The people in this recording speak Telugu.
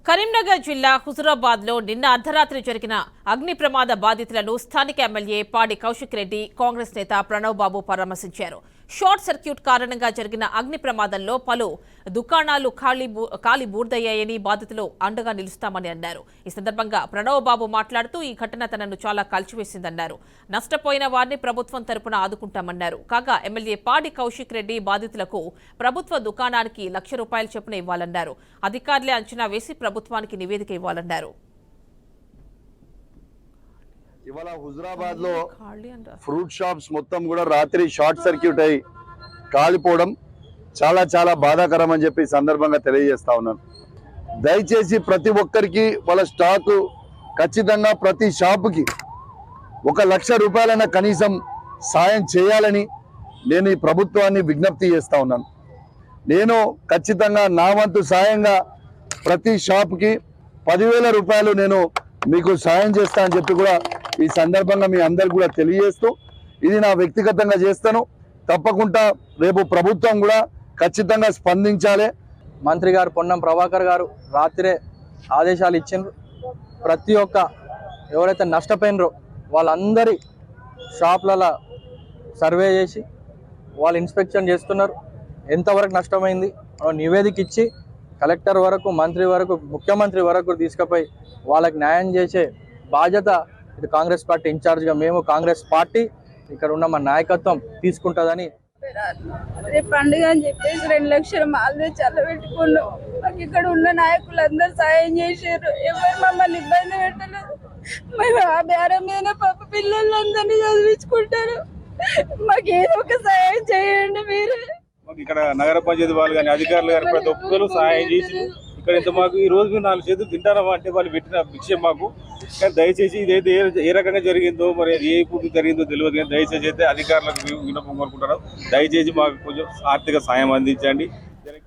కరీంనగర్ జిల్లా హుజురాబాద్లో నిన్న అర్ధరాత్రి జరిగిన అగ్ని ప్రమాద బాధితులను స్థానిక ఎమ్మెల్యే పాడి కౌశిక్ రెడ్డి కాంగ్రెస్ నేత ప్రణవ్ బాబు పరామర్శించారు. షార్ట్ సర్క్యూట్ కారణంగా జరిగిన అగ్ని ప్రమాదంలో పలు దుకాణాలు కాలి బూర్దయ్యాయని బాధితులు అండగా నిలుస్తామని అన్నారు. ఈ సందర్భంగా ప్రణవ్ బాబు మాట్లాడుతూ ఈ ఘటన తనను చాలా కలిచివేసిందన్నారు. నష్టపోయిన వారిని ప్రభుత్వం తరపున ఆదుకుంటామన్నారు. కాగా ఎమ్మెల్యే పాడి కౌశిక్ రెడ్డి బాధితులకు ప్రభుత్వ దుకాణానికి ₹1,00,000 చొప్పున ఇవ్వాలన్నారు. అధికారులే అంచనా వేసి ప్రభుత్వానికి నివేదిక ఇవ్వాలన్నారు. ఇవాళ హుజురాబాద్ లో ఫ్రూట్ షాప్స్ మొత్తం కూడా రాత్రి షార్ట్ సర్క్యూట్ అయి కాలిపోవడం చాలా చాలా బాధాకరం అని చెప్పి సందర్భంగా తెలియజేస్తా ఉన్నాను. దయచేసి ప్రతి ఒక్కరికి వాళ్ళ స్టాకు ఖచ్చితంగా ప్రతి షాపుకి ₹1,00,000 కనీసం సాయం చేయాలని నేను ఈ ప్రభుత్వాన్ని విజ్ఞప్తి చేస్తా ఉన్నాను. నేను ఖచ్చితంగా నా వంతు సాయంగా ప్రతి షాప్కి ₹10,000 నేను మీకు సాయం చేస్తా అని చెప్పి కూడా ఈ సందర్భంగా మీ అందరికి కూడా తెలియజేస్తూ ఇది నా వ్యక్తిగతంగా చేస్తాను. తప్పకుండా రేపు ప్రభుత్వం కూడా ఖచ్చితంగా స్పందించాలి. మంత్రి గారు పొన్నం ప్రభాకర్ గారు రాత్రే ఆదేశాలు ఇచ్చిండ్రు. ప్రతి ఒక్క ఎవరైతే నష్టపోయినరో వాళ్ళందరి షాప్లలో సర్వే చేసి వాళ్ళు ఇన్స్పెక్షన్ చేస్తున్నారు. ఎంతవరకు నష్టమైంది నివేదిక ఇచ్చి కలెక్టర్ వరకు, మంత్రి వరకు, ముఖ్యమంత్రి వరకు తీసుకుపోయి వాళ్ళకి న్యాయం చేసే బాధ్యత ఇది కాంగ్రెస్ పార్టీ ఇన్ఛార్జ్గా మేము, కాంగ్రెస్ పార్టీ ఇక్కడ ఉన్న మా నాయకత్వం తీసుకుంటుందని. రేపు పండుగ అని చెప్పేసి 2 లక్షల మాలే చల్లబెట్టుకున్నాం. మాకు ఇక్కడ ఉన్న నాయకులందరూ సాయం చేశారు. ఎవరు మమ్మల్ని ఇబ్బంది పెట్టలేదు. మేము ఆ బేరం మీద పాప పిల్లలందరినీ చదివించుకుంటారు. మాకు ఏదో ఒక సాయం చేయండి మీరు. ఇక్కడ నగర పంచాయతీ వాళ్ళు కానీ అధికారులు కానీ ప్రతి ఒక్కరు సహాయం చేసి ఇక్కడ ఇంత మాకు ఈ రోజు 4 చేతులు తింటారా అంటే వాళ్ళు పెట్టిన భిక్ష మాకు. కానీ దయచేసి ఇదైతే ఏ రకంగా జరిగిందో మరి ఏ ఇప్పుడు జరిగిందో తెలియదు. కానీ దయచేసి అయితే అధికారులకు విన్నపం కోరుకుంటున్నాం. దయచేసి మాకు కొంచెం ఆర్థిక సాయం అందించండి.